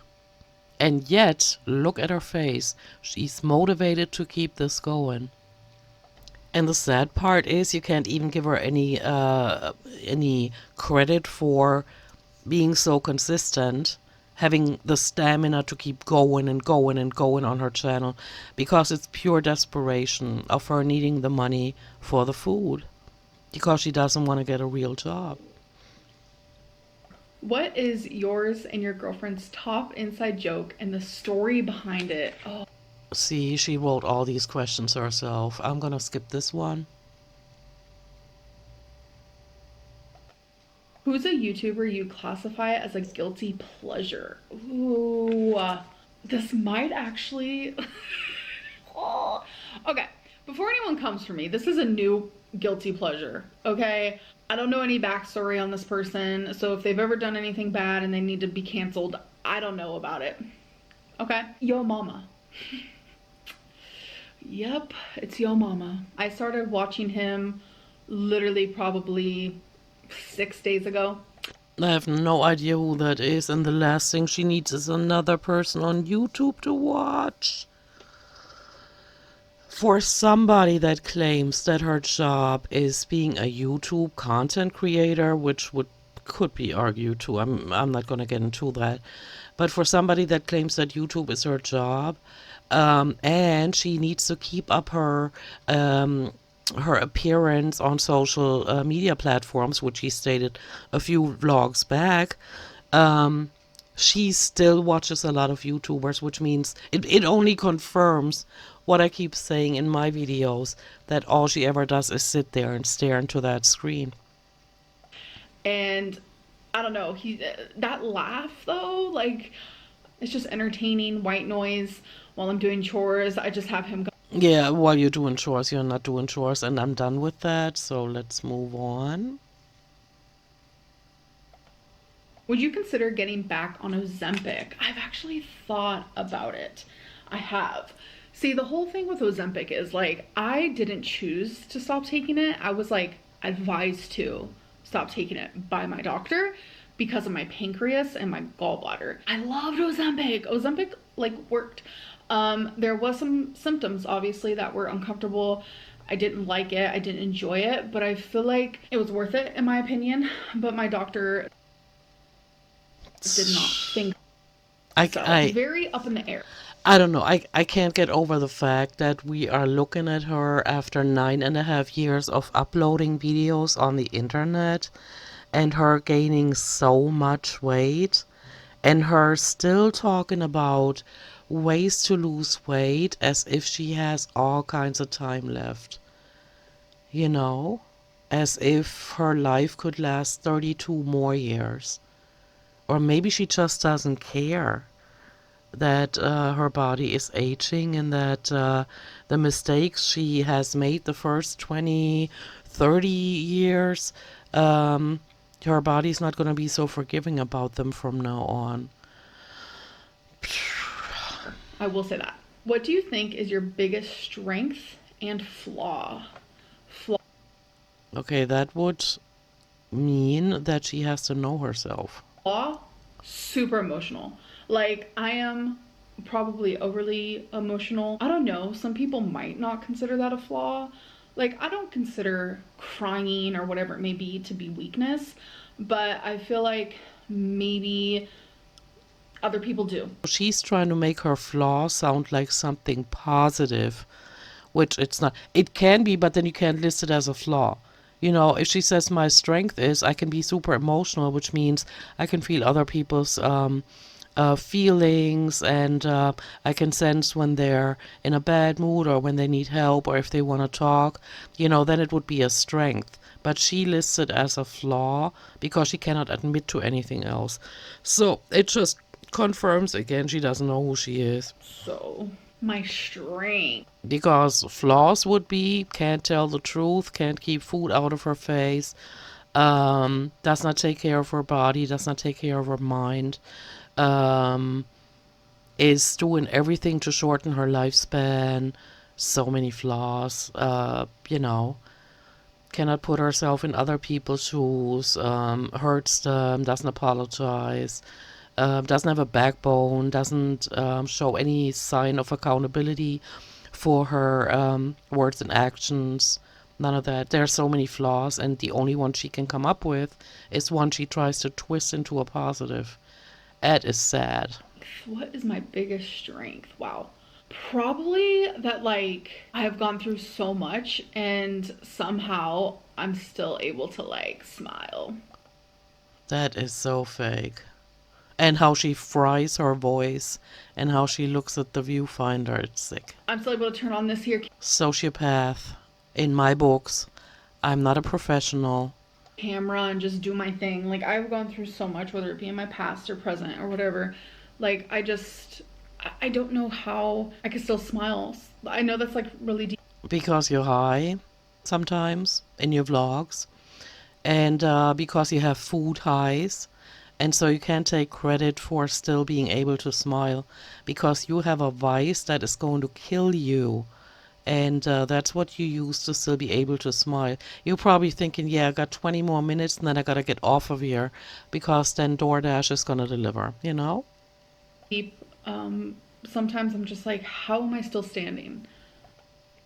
And yet, look at her face. She's motivated to keep this going. And the sad part is you can't even give her any credit for being so consistent, having the stamina to keep going and going and going on her channel, because it's pure desperation of her needing the money for the food, because she doesn't want to get a real job. What is yours and your girlfriend's top inside joke and the story behind it? Oh. See, she wrote all these questions herself. I'm gonna skip this one. Who's a YouTuber you classify as a guilty pleasure? Ooh, this might actually... Oh. Okay, before anyone comes for me, this is a new guilty pleasure, okay? I don't know any backstory on this person, so if they've ever done anything bad and they need to be canceled, I don't know about it, okay? Yo Mama. Yep, it's Yo Mama. I started watching him literally probably 6 days ago. I have no idea who that is, and the last thing she needs is another person on YouTube to watch. For somebody that claims that her job is being a YouTube content creator, which could be argued too, I'm not going to get into that, but for somebody that claims that YouTube is her job, and she needs to keep up her appearance on social media platforms, which she stated a few vlogs back, she still watches a lot of YouTubers, which means it only confirms what I keep saying in my videos, that all she ever does is sit there and stare into that screen. And I don't know, that laugh though, like, it's just entertaining white noise while I'm doing chores. I just have him go. Yeah, while you're doing chores, you're not doing chores, and I'm done with that, so let's move on. Would you consider getting back on Ozempic? I've actually thought about it. I have. See, the whole thing with Ozempic is like, I didn't choose to stop taking it. I was like advised to stop taking it by my doctor because of my pancreas and my gallbladder. I loved Ozempic. Ozempic like worked. There was some symptoms obviously that were uncomfortable. I didn't like it. I didn't enjoy it, but I feel like it was worth it in my opinion. But my doctor did not think. So I very up in the air. I don't know. I can't get over the fact that we are looking at her after 9.5 years of uploading videos on the internet and her gaining so much weight and her still talking about ways to lose weight as if she has all kinds of time left. You know? As if her life could last 32 more years. Or maybe she just doesn't care that her body is aging and that the mistakes she has made the first 20, 30 years, her body's not going to be so forgiving about them from now on. I will say that. What do you think is your biggest strength and flaw? Okay, that would mean that she has to know herself. Flaw, super emotional. Like, I am probably overly emotional. I don't know. Some people might not consider that a flaw. Like, I don't consider crying or whatever it may be to be weakness, but I feel like maybe other people do. She's trying to make her flaw sound like something positive, which it's not. It can be, but then you can't list it as a flaw. You know, if she says my strength is I can be super emotional, which means I can feel other people's feelings and I can sense when they're in a bad mood or when they need help or if they want to talk, you know, then it would be a strength. But she lists it as a flaw because she cannot admit to anything else. So it just confirms again she doesn't know who she is. So, my strength. Because flaws would be can't tell the truth, can't keep food out of her face, does not take care of her body, does not take care of her mind, um, is doing everything to shorten her lifespan. So many flaws, you know, cannot put herself in other people's shoes, hurts them, doesn't apologize, doesn't have a backbone, doesn't show any sign of accountability for her words and actions. None of that. There are so many flaws, and the only one she can come up with is one she tries to twist into a positive. That is sad. What is my biggest strength? Wow. Probably that, like, I have gone through so much and somehow I'm still able to, like, smile. That is so fake. And how she fries her voice and how she looks at the viewfinder, it's sick. I'm still able to turn on this here Sociopath. In my books, I'm not a professional. camera and just do my thing. Like, I've gone through so much, whether it be in my past or present or whatever. Like, I don't know how I can still smile. I know that's like really deep. Because you're high sometimes in your vlogs. And because you have food highs. And so you can't take credit for still being able to smile. Because you have a vice that is going to kill you. And that's what you use to still be able to smile. You're probably thinking, yeah, I got 20 more minutes and then I got to get off of here because then DoorDash is going to deliver, you know? Sometimes I'm just like, how am I still standing?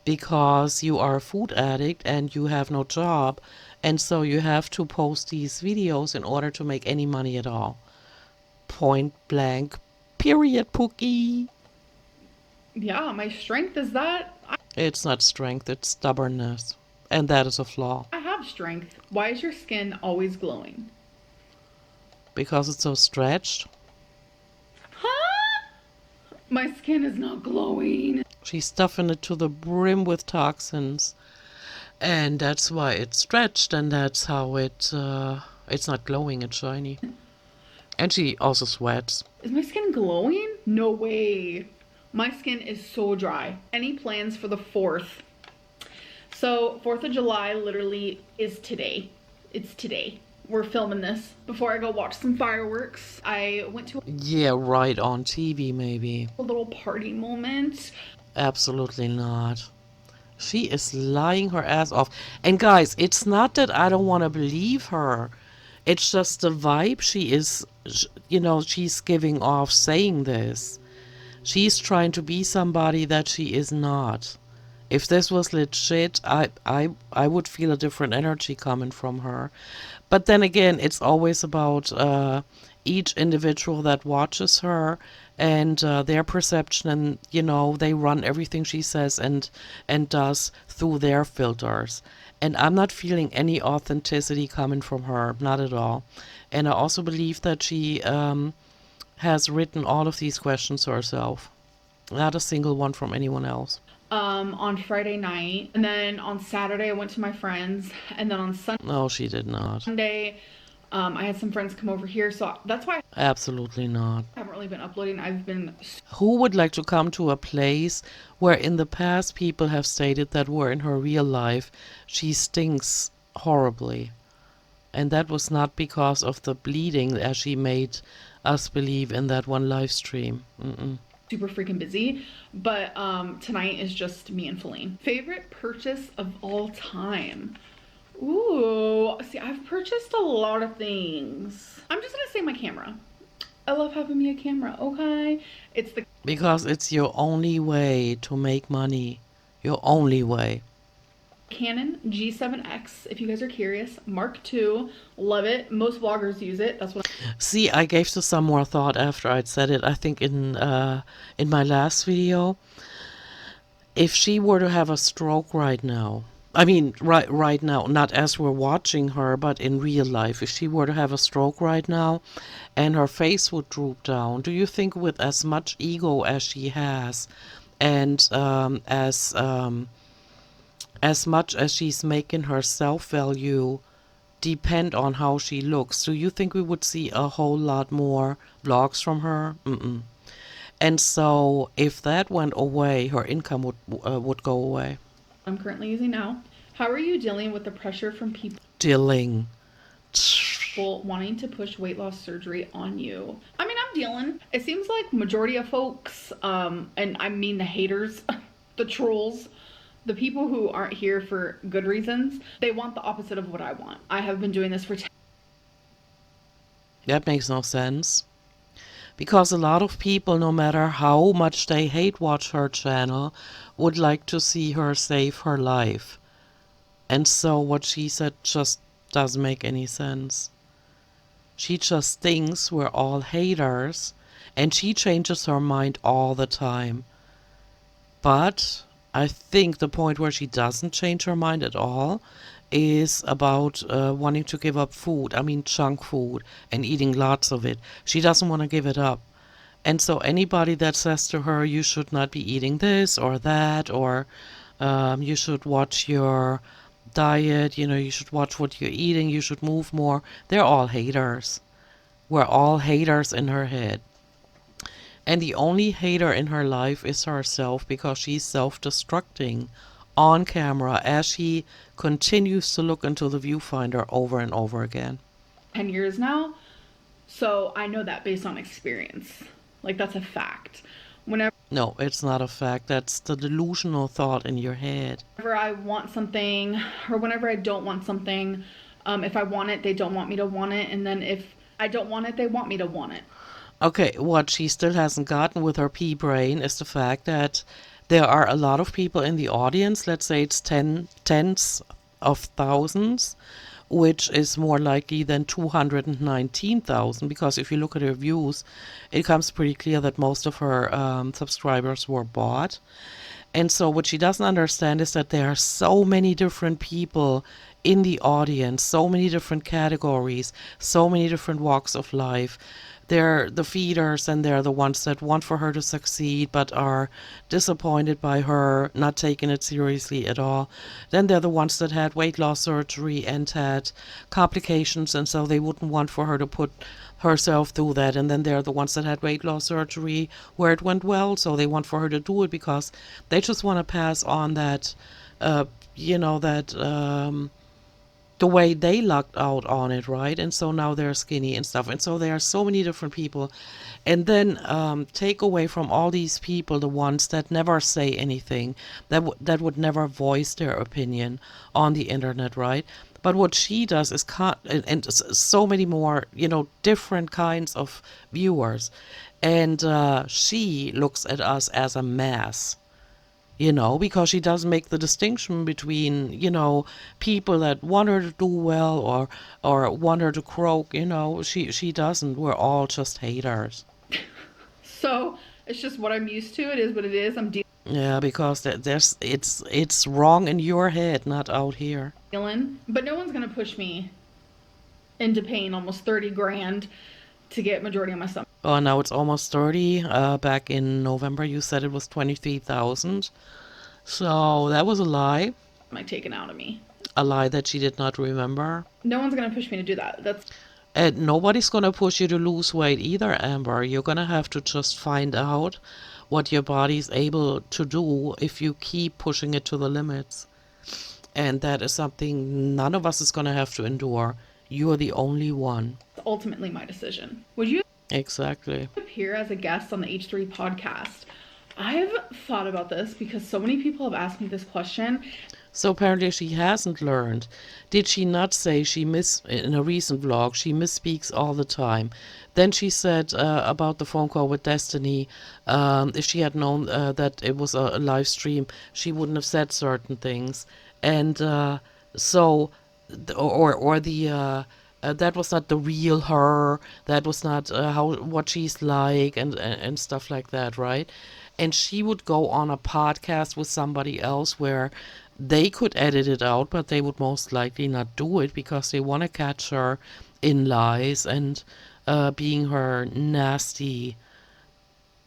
Because you are a food addict and you have no job. And so you have to post these videos in order to make any money at all. Point blank, period, Pookie. Yeah, my strength is that It's not strength, it's stubbornness. And that is a flaw. I have strength. Why is your skin always glowing? Because it's so stretched. Huh? My skin is not glowing. She's stuffing it to the brim with toxins. And that's why it's stretched and that's how it's not glowing, it's shiny. And she also sweats. Is my skin glowing? No way. My skin is so dry. Any plans for the 4th? So 4th of July literally is today. It's today. We're filming this before I go watch some fireworks. I went to Yeah, right on TV maybe. a little party moment. Absolutely not. She is lying her ass off. And guys, it's not that I don't want to believe her. It's just the vibe she is, you know, she's giving off saying this. She's trying to be somebody that she is not. If this was legit, I would feel a different energy coming from her. But then again, it's always about each individual that watches her and their perception, and they run everything she says and does through their filters. And I'm not feeling any authenticity coming from her, not at all. And I also believe that she has written all of these questions herself, not a single one from anyone else. On Friday night, and then on Saturday I went to my friends, and then on No, she did not. Sunday I had some friends come over here, so that's why Absolutely not. I haven't really been uploading. I've been Who would like to come to a place where in the past people have stated that were in her real life she stinks horribly? And that was not because of the bleeding, as she made us believe in that one live stream. super freaking busy, but tonight is just me and Feline. Favorite purchase of all time? Ooh, see, I've purchased a lot of things. I'm just gonna say my camera. I love having me a camera, okay? It's the Because it's your only way to make money. Your only way. Canon G7X, if you guys are curious. Mark II, love it. Most vloggers use it. That's what See, I gave this some more thought after I'd said it, I think in my last video. If she were to have a stroke right now, I mean, right now, not as we're watching her, but in real life, if she were to have a stroke right now and her face would droop down, do you think with as much ego as she has and as much as she's making her self-value depend on how she looks, do you think we would see a whole lot more vlogs from her? And so if that went away, her income would go away. I'm currently using now. How are you dealing with the pressure from people Dealing. wanting to push weight loss surgery on you? I mean, I'm dealing. It seems like majority of folks, and I mean the haters, the trolls, the people who aren't here for good reasons, they want the opposite of what I want. I have been doing this for 10. That makes no sense. Because a lot of people, no matter how much they hate watch her channel, would like to see her save her life. And so what she said just doesn't make any sense. She just thinks we're all haters, and she changes her mind all the time. But I think the point where she doesn't change her mind at all is about wanting to give up food. I mean, junk food, and eating lots of it. She doesn't want to give it up. And so anybody that says to her, you should not be eating this or that, or you should watch your diet, you should watch what you're eating, you should move more, they're all haters. We're all haters in her head. And the only hater in her life is herself, because she's self-destructing on camera as she continues to look into the viewfinder over and over again. 10 years now, so I know that based on experience. Like, that's a fact. Whenever No, it's not a fact. That's the delusional thought in your head. I want something, or whenever I don't want something, if I want it, they don't want me to want it, and then if I don't want it, they want me to want it. Okay, what she still hasn't gotten with her pea brain is the fact that there are a lot of people in the audience, let's say it's tens of thousands, which is more likely than 219,000, because if you look at her views, it comes pretty clear that most of her subscribers were bought. And so what she doesn't understand is that there are so many different people in the audience, so many different categories, so many different walks of life. They're the feeders, and they're the ones that want for her to succeed but are disappointed by her not taking it seriously at all. Then they're the ones that had weight loss surgery and had complications, and so they wouldn't want for her to put herself through that. And then they're the ones that had weight loss surgery where it went well, so they want for her to do it because they just want to pass on that, the way they lucked out on it, right? And so now they're skinny and stuff. And so there are so many different people. And then take away from all these people the ones that never say anything, that would never voice their opinion on the internet, right? But what she does is and so many more, different kinds of viewers. And she looks at us as a mass. because she doesn't make the distinction between, people that want her to do well or want her to croak, she doesn't. We're all just haters. So it's just what I'm used to. It is what it is. I'm Yeah, because it's wrong in your head, not out here. dealing, but no one's gonna push me into paying almost 30 grand to get majority of my stomach Oh, now it's almost 30. Back in November, you said it was 23,000. So that was a lie. taken out of me. A lie that she did not remember. No one's gonna push me to do that. That's And nobody's gonna push you to lose weight either, Amber. You're gonna have to just find out what your body's able to do if you keep pushing it to the limits. And that is something none of us is gonna have to endure. You're the only one. ultimately my decision. Would you Exactly. appear as a guest on the H3 podcast? I've thought about this because so many people have asked me this question. So apparently she hasn't learned. Did she not say in a recent vlog, she misspeaks all the time? Then she said about the phone call with Destiny, if she had known that it was a live stream, she wouldn't have said certain things. And that was not the real her. That was not what she's like and stuff like that, right? And she would go on a podcast with somebody else where they could edit it out, but they would most likely not do it because they want to catch her in lies and being her nasty,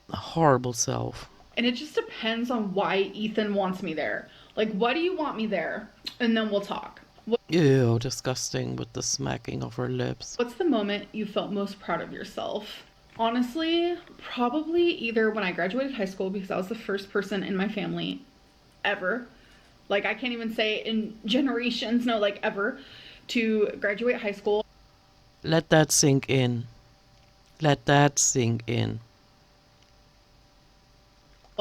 horrible self. And it just depends on why Ethan wants me there. Like, why do you want me there? And then we'll talk. Ew, disgusting with the smacking of her lips. What's the moment you felt most proud of yourself? Honestly, probably either when I graduated high school, because I was the first person in my family ever, like I can't even say in generations, no, like ever, to graduate high school. Let that sink in. Let that sink in.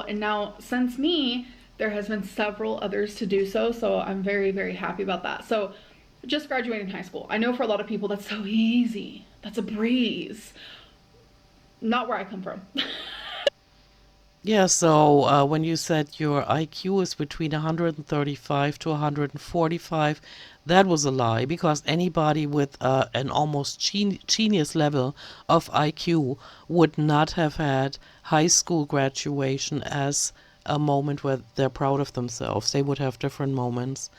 And now, since me, there has been several others to do so, so I'm very, very happy about that. So, just graduating high school. I know for a lot of people that's so easy. That's a breeze. Not where I come from. Yeah, so when you said your IQ is between 135 to 145, that was a lie because anybody with an almost genius level of IQ would not have had high school graduation as a moment where they're proud of themselves. They would have different moments.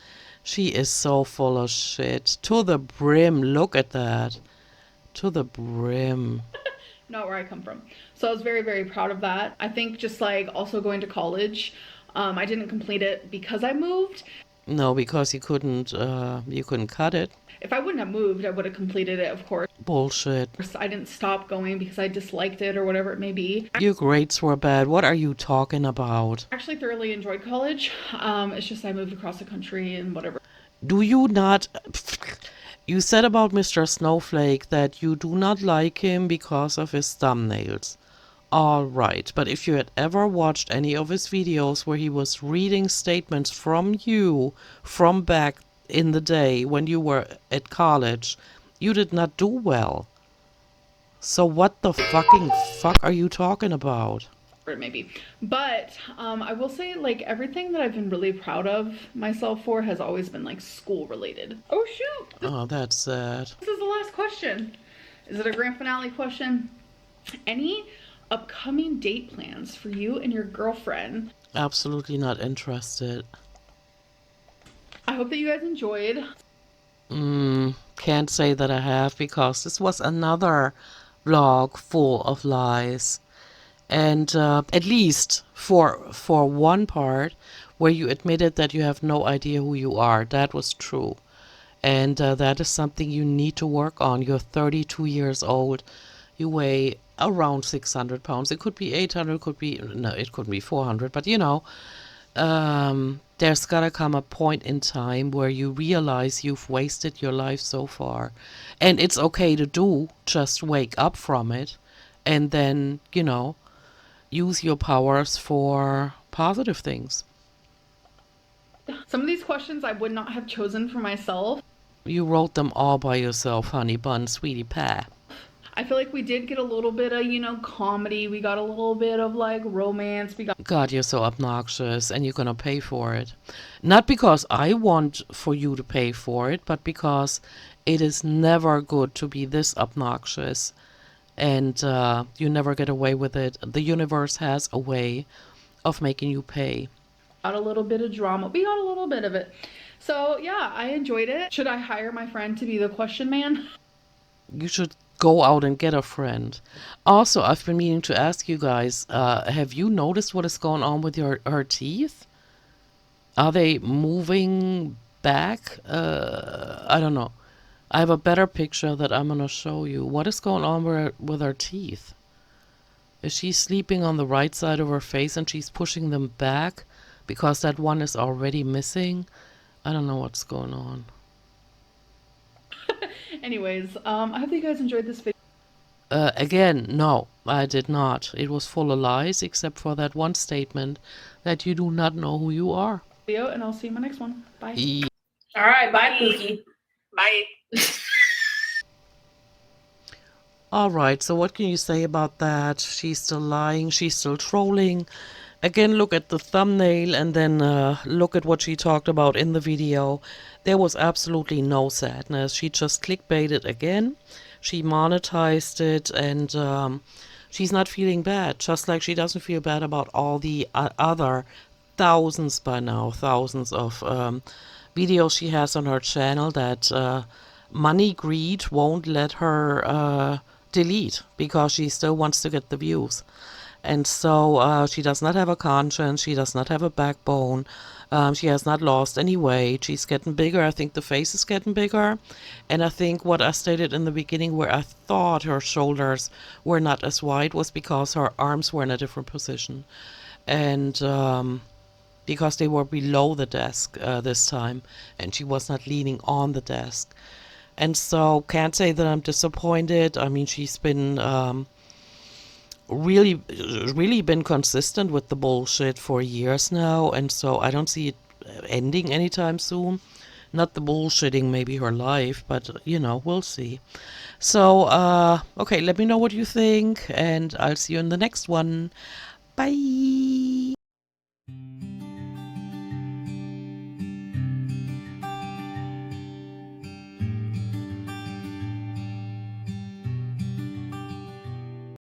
She is so full of shit. To the brim. Look at that. To the brim. Not where I come from. So I was very, very proud of that. I think just like also going to college, I didn't complete it because I moved. No, because you couldn't cut it. If I wouldn't have moved, I would have completed it, of course. Bullshit. I didn't stop going because I disliked it or whatever it may be. Your grades were bad. What are you talking about? I actually thoroughly enjoyed college. It's just I moved across the country and whatever. Do you not... You said about Mr. Snowflake that you do not like him because of his thumbnails. All right, but if you had ever watched any of his videos where he was reading statements from you from back in the day when you were at college, you did not do well. So what the fucking fuck are you talking about? Maybe, but I will say like everything that I've been really proud of myself for has always been like school related. Oh shoot! Oh, that's sad. This is the last question. Is it a grand finale question? Any upcoming date plans for you and your girlfriend? Absolutely not interested. I hope that you guys enjoyed. Can't say that I have because this was another vlog full of lies. And at least for one part where you admitted that you have no idea who you are, that was true. And that is something you need to work on. You're 32 years old. You weigh around 600 pounds. It could be 800, it could be 400. But, there's gotta come a point in time where you realize you've wasted your life so far. And it's okay to do. Just wake up from it. And then, use your powers for positive things. Some of these questions I would not have chosen for myself. You wrote them all by yourself, honey bun, sweetie pie. I feel like we did get a little bit of, you know, comedy. We got a little bit of like romance. We got God, you're so obnoxious and you're gonna pay for it. Not because I want for you to pay for it, but because it is never good to be this obnoxious and you never get away with it. The universe has a way of making you pay. a little bit of drama. We got a little bit of it. So yeah, I enjoyed it. Should I hire my friend to be the question man? You should go out and get a friend. Also, I've been meaning to ask you guys, have you noticed what is going on with her teeth? Are they moving back? I don't know. I have a better picture that I'm gonna show you. What is going on with her teeth? Is she sleeping on the right side of her face and she's pushing them back because that one is already missing? I don't know what's going on. Anyways, I hope you guys enjoyed this video. Again, no, I did not. It was full of lies except for that one statement that you do not know who you are. And I'll see you in my next one. Bye. All right, bye, Pookie. Bye. All right, so what can you say about that? She's still lying, she's still trolling. Again, look at the thumbnail and then look at what she talked about in the video. There was absolutely no sadness. She just clickbaited again. She monetized it and she's not feeling bad, just like she doesn't feel bad about all the other thousands by now, thousands of videos she has on her channel that money greed won't let her delete because she still wants to get the views. And so she does not have a conscience, she does not have a backbone, she has not lost any weight, she's getting bigger. I think the face is getting bigger. And I think what I stated in the beginning where I thought her shoulders were not as wide was because her arms were in a different position. And because they were below the desk this time and she was not leaning on the desk. And so can't say that I'm disappointed. I mean, she's been really been consistent with the bullshit for years now, and so I don't see it ending anytime soon. Not the bullshitting, maybe her life, but you know, we'll see. So okay, let me know what you think and I'll see you in the next one. Bye.